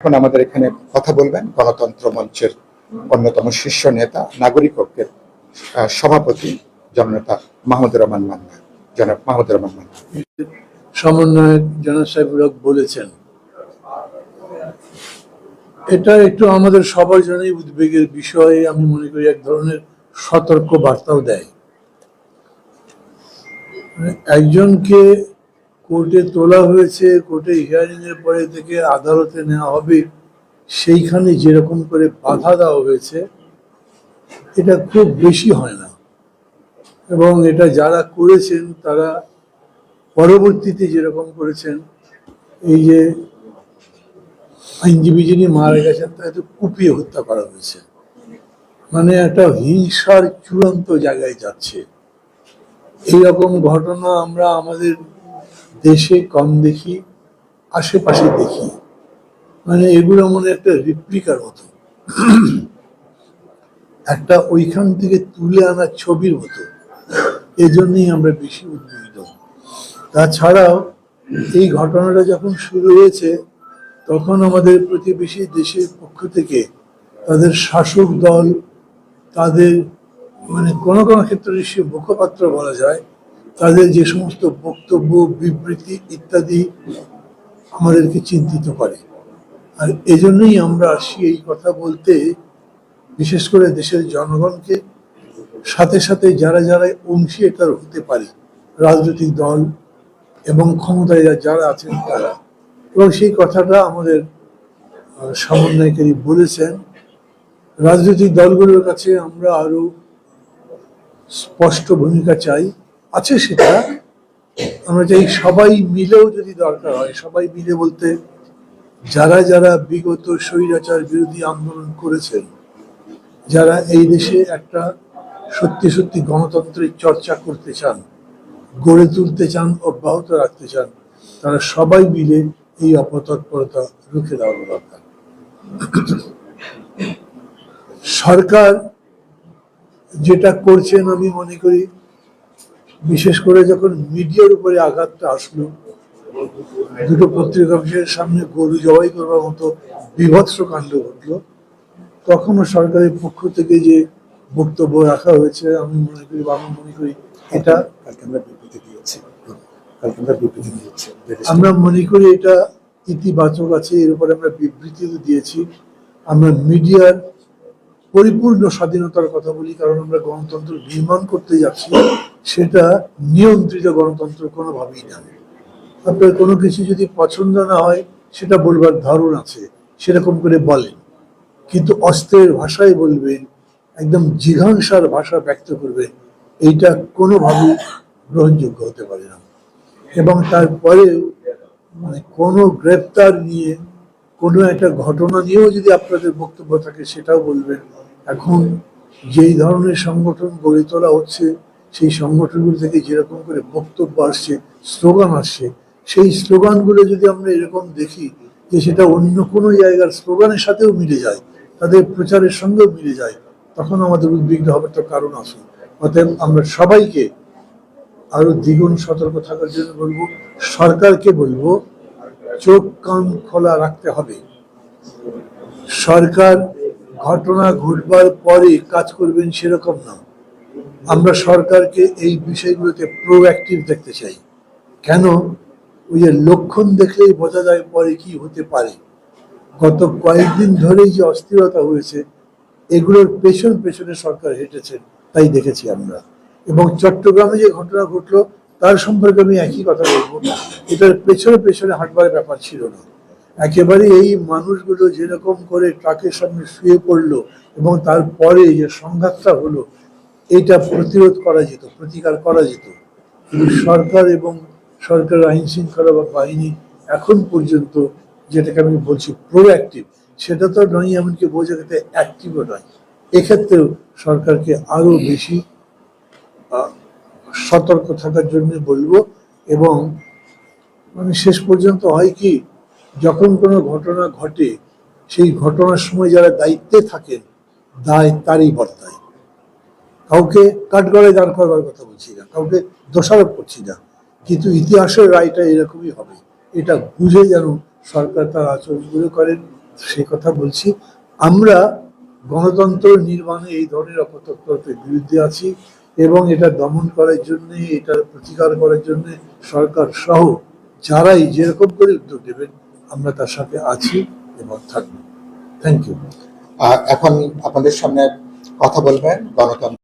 এখন আমাদের এখানে কথা বলবেন গণতন্ত্র মঞ্চের অন্যতম শীর্ষ নেতা নাগরিক ঐক্যের সভাপতি জননেতা মাহমুদুর রহমান মান্না। জনাব মাহমুদুর রহমান মান্না। সমন্বয়ক জনাব সাহেবুল হক বলেছেন, এটা একটু আমাদের সবার জন্যই উদ্বেগের বিষয়। আমি মনে করি এক ধরনের সতর্ক বার্তাও দেয়। একজনকে কোর্টে তোলা হয়েছে, কোর্টে হিয়ারিং এর পরে থেকে আদালতে নেওয়া হবে, সেইখানে যেরকম করে বাধা দেওয়া হয়েছে এটা খুব বেশি হয় না। এবং এটা যারা করেছেন তারা পরবর্তীতে যেরকম করেছেন, এই যে আইনজীবী যিনি মারা গেছেন তাকে কুপিয়ে হত্যা করা হয়েছে, মানে একটা হিংসার চূড়ান্ত জায়গায় যাচ্ছে। এইরকম ঘটনা আমরা আমাদের দেশে কম দেখি, আশেপাশে দেখি। মানে এগুলো মনে একটা রিপ্লিকার মতো, একটা ওইখান থেকে তুলে আনা ছবির মতো। এজন্যই আমরা বেশি উদ্বিগ্ন। তাছাড়াও এই ঘটনাটা যখন শুরু হয়েছে তখন আমাদের প্রতিবেশী দেশের পক্ষ থেকে তাদের শাসক দল, তাদের মানে কোনো কোনো ক্ষেত্রে সে মুখপাত্র বলা যায়, তাদের যে সমস্ত বক্তব্য, বিবৃতি ইত্যাদি আমাদেরকে চিন্তিত করে। আর এজন্যই আমরা আসি এই কথা বলতে, বিশেষ করে দেশের জনগণকে, সাথে সাথে যারা যারা অংশী এটার হতে পারে, রাজনৈতিক দল এবং ক্ষমতায় যারা আছেন তারা। এবং সেই কথাটা আমাদের সমন্বয়কারী বলেছেন। রাজনৈতিক দলগুলোর কাছে আমরা আরো স্পষ্ট ভূমিকা চাই, আছে সেটা। আমরা চাই সবাই মিলেও যদি দরকার হয়, সবাই মিলে বলতে যারা যারা বিগত স্বৈরাচার বিরোধী আন্দোলন করেছেন, যারা এই দেশে একটা সত্যি সত্যি গণতন্ত্রের চর্চা করতে চান, গড়ে তুলতে চান, অব্যাহত রাখতে চান, তারা সবাই মিলে এই অপতৎপরতা রুখে দেওয়া দরকার। সরকার যেটা করছেন আমি মনে করি, বিশেষ করে যখন মিডিয়ার উপরে আঘাতটা আসলো, দুটো পত্রিকা অফিসের সামনে গরু জবাই করবার মতো বীভৎস কাণ্ড ঘটলো, তখনও সরকারের পক্ষ থেকে যে বক্তব্য রাখা হয়েছে আমি মনে করি এটা আমরা মনে করি এটা ইতিবাচক আছে। এর উপরে আমরা বিবৃতিও দিয়েছি। আমরা মিডিয়ার পরিপূর্ণ স্বাধীনতার কথা বলি, কারণ আমরা গণতন্ত্র নির্মাণ করতে যাচ্ছি, সেটা নিয়ন্ত্রিত গণতন্ত্র কোনোভাবেই না। আপনার কোনো কিছু যদি পছন্দ না হয় সেটা বলবার ধরন আছে, সেরকম করে বলেন, কিন্তু অস্ত্রের ভাষায় বলবেন, একদম জিঘাংসার ভাষা ব্যক্ত করবেন, এইটা কোনোভাবেই গ্রহণযোগ্য হতে পারে না। এবং তারপরেও মানে কোনো গ্রেপ্তার নিয়ে, কোনো একটা ঘটনা নিয়েও যদি আপনাদের বক্তব্য থাকে সেটাও বলবেন। এখন যেই ধরনের সংগঠন গড়ে তোলা হচ্ছে, সেই সংগঠনগুলো থেকে যেরকম করে বক্তব্য আসছে, স্লোগান আসছে, সেই স্লোগানগুলো যদি আমরা এরকম দেখি যে সেটা অন্য কোনো জায়গার স্লোগানের সাথেও মিলে যায়, তাদের প্রচারের সঙ্গেও মিলে যায়, তখন আমাদের উদ্বিগ্ন হবার তো কারণ আছে। অতএব আমরা সবাইকে আরো দ্বিগুণ সতর্ক থাকার জন্য বলবো, সরকারকে বলবো চোখ কান খোলা রাখতে হবে। সরকার ঘটনা ঘটবার পরে কাজ করবেন সেরকম না। আমরা সরকারকে এই বিষয়গুলোতে প্রোঅ্যাক্টিভ দেখতে চাই। কেন? ওই যে লক্ষণ দেখলেই বোঝা যায় পরে কি হতে পারে। গত কয়েকদিন ধরেই যে অস্থিরতা হয়েছে, এগুলোর পেছন পেছনে সরকার হেঁটেছেন, তাই দেখেছি আমরা। এবং চট্টগ্রামে যে ঘটনা ঘটলো তার সম্পর্কে আমি একই কথা বলবো, এটার পেছনে পেছনে হাঁটবার ব্যাপার ছিল না। একেবারে এই মানুষগুলো যেরকম করে ট্রাকের সামনে শুয়ে পড়লো এবং তারপরে যে সংঘাতটা হলো, এটা প্রতিরোধ করা যেত, প্রতিকার করা যেত। কিন্তু সরকার এবং সরকারের আইন শৃঙ্খলা বা বাহিনী এখন পর্যন্ত, যেটাকে আমি বলছি প্রোঅ্যাক্টিভ, সেটা তো নয়, এমনকি বোঝাতে অ্যাক্টিভও নয়। এক্ষেত্রেও সরকারকে আরো বেশি সতর্ক থাকার জন্য বলবো। এবং মানে শেষ পর্যন্ত হয় কি, যখন কোনো ঘটনা ঘটে, সেই ঘটনার সময় যারা দায়িত্বে থাকেন, দায় তারই বর্তায়। কাউকে কাঠগড়ায় দাঁড় করবার কথা বলছি না, কাউকে দোষারোপ করছি না, কিন্তু ইতিহাসের রায়টা এরকমই হবে। এটা বুঝে যেন সরকার তার আচরণগুলো করেন, সেই কথা বলছি। আমরা গণতন্ত্র নির্মাণে এই ধরনের অপতৎপরতার বিরুদ্ধে আছি এবং এটা দমন করার জন্য, এটার প্রতিকার করার জন্য সরকার সহ যারাই যেরকম করে উদ্যোগ নেবেন আমরা তার সাথে আছি এবং থাকবো। Thank you. এখন আপনাদের সামনে কথা বলবেন গণতন্ত্র